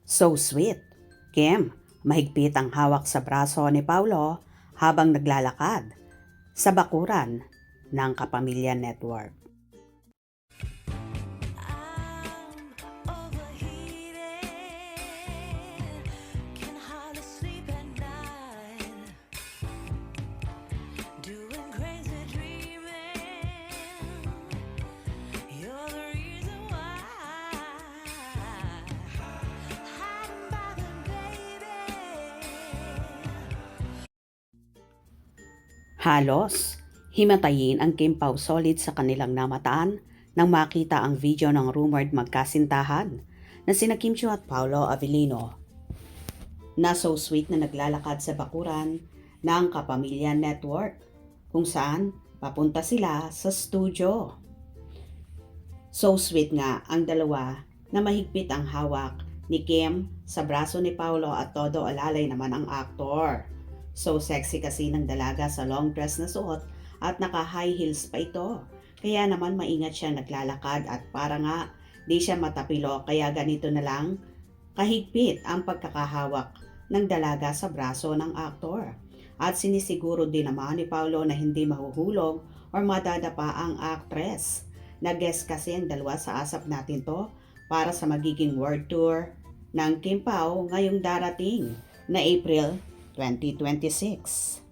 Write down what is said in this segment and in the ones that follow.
So sweet. Kim, mahigpit ang hawak sa braso ni Paulo habang naglalakad sa bakuran ng Kapamilya Network. I'm overheated, can hardly sleep at night, doing crazy dreaming. You're the reason why, hiding by the baby. Halos, himatayin ang Kim Pao Solid sa kanilang namataan nang makita ang video ng rumored magkasintahan na sina Kim Chiu at Paolo Avellino na so sweet na naglalakad sa bakuran ng Kapamilya Network kung saan papunta sila sa studio. So sweet nga ang dalawa na mahigpit ang hawak ni Kim sa braso ni Paolo at todo alalay naman ang aktor. So sexy kasi ng dalaga sa long dress na suot at naka high heels pa ito. Kaya naman maingat siya naglalakad at para nga di siya matapilo kaya ganito na lang kahigpit ang pagkakahawak ng dalaga sa braso ng aktor. At sinisiguro din naman ni Paolo na hindi mahuhulog or madadapa ang actress. Nag-guest kasi ang dalawa sa asap natin to para sa magiging world tour ng Kim Pao ngayong darating na April 2026.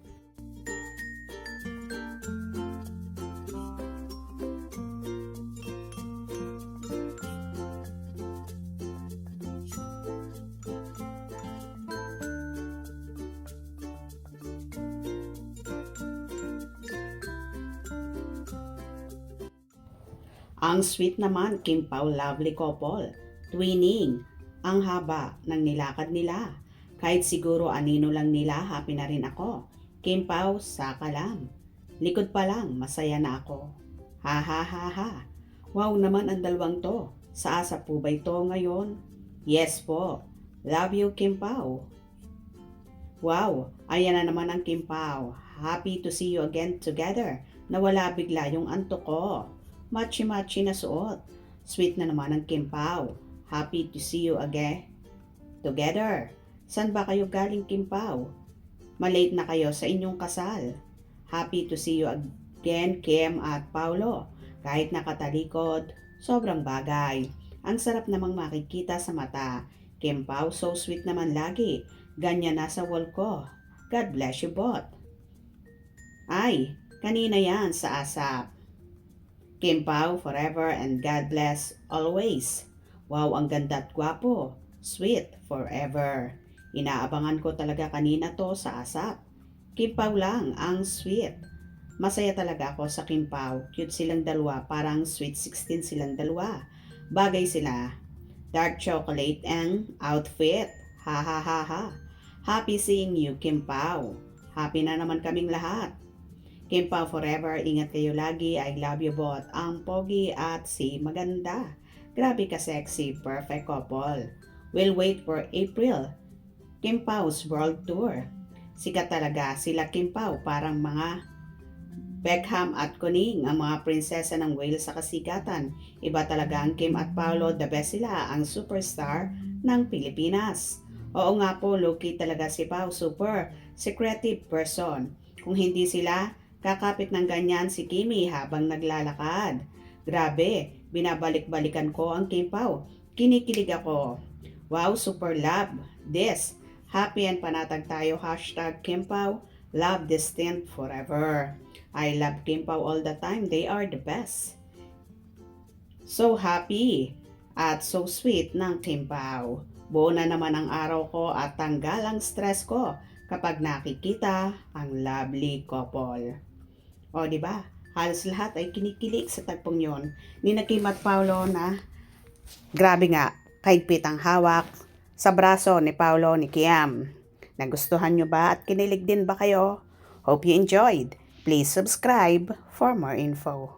Ang sweet naman, Kim Pao lovely couple. Twinning. Ang haba ng nilakad nila. Kahit siguro anino lang nila, happy na rin ako. Kim Pao, saka lang. Likod pa lang, masaya na ako. Ha ha ha ha. Wow naman ang dalawang to. Sa asa po ba ito ngayon? Yes po. Love you, Kim Pao. Wow, ayan na naman ang Kim Pao. Happy to see you again together. Nawala bigla yung antok ko. Machi-machi na suot. Sweet na naman ang Kim Pao. Happy to see you again together. San ba kayo galing, Kim Pao? Malate na kayo sa inyong kasal. Happy to see you again, Kim at Paulo. Kahit nakatalikod, sobrang bagay. Ang sarap namang makikita sa mata. Kim Pao, so sweet naman lagi. Ganyan nasa wall ko. God bless you both. Ay, kanina yan sa asap. Kim Pao, forever and God bless always. Wow, ang ganda at gwapo. Sweet, forever. Inaabangan ko talaga kanina to sa asap. Kim Pao lang, ang sweet. Masaya talaga ako sa Kim Pao. Cute silang dalawa, parang sweet 16 silang dalawa. Bagay sila. Dark chocolate and outfit. Ha ha ha ha. Happy seeing you, Kim Pao. Happy na naman kaming lahat. Kim Pao forever, ingat kayo lagi. I love you both. Ang pogi at si maganda. Grabe ka sexy, perfect couple. We'll wait for April. Kim Pao's World Tour. Sikat talaga sila Kim Pao, parang mga Beckham at Kuning, ang mga prinsesa ng Wales sa kasikatan. Iba talaga ang Kim at Paolo, the best sila, ang superstar ng Pilipinas. Oo nga po, low-key talaga si Pao, super secretive person. Kung hindi sila, kakapit ng ganyan si Kimi habang naglalakad. Grabe, binabalik-balikan ko ang Kim Pao. Kinikilig ako. Wow, super love this. Happy and panatag tayo. Hashtag Kim Pao. Love distant forever. I love Kim Pao all the time. They are the best. So happy at so sweet ng Kim Pao. Buo na naman ang araw ko at tanggal ang stress ko kapag nakikita ang lovely couple. O, di ba? Halos lahat ay kinikilig sa tagpong yon ni Kim at Paolo na grabe nga, kahigpit ang hawak sa braso ni Paolo ni Kim. Nagustuhan nyo ba at kinilig din ba kayo? Hope you enjoyed. Please subscribe for more info.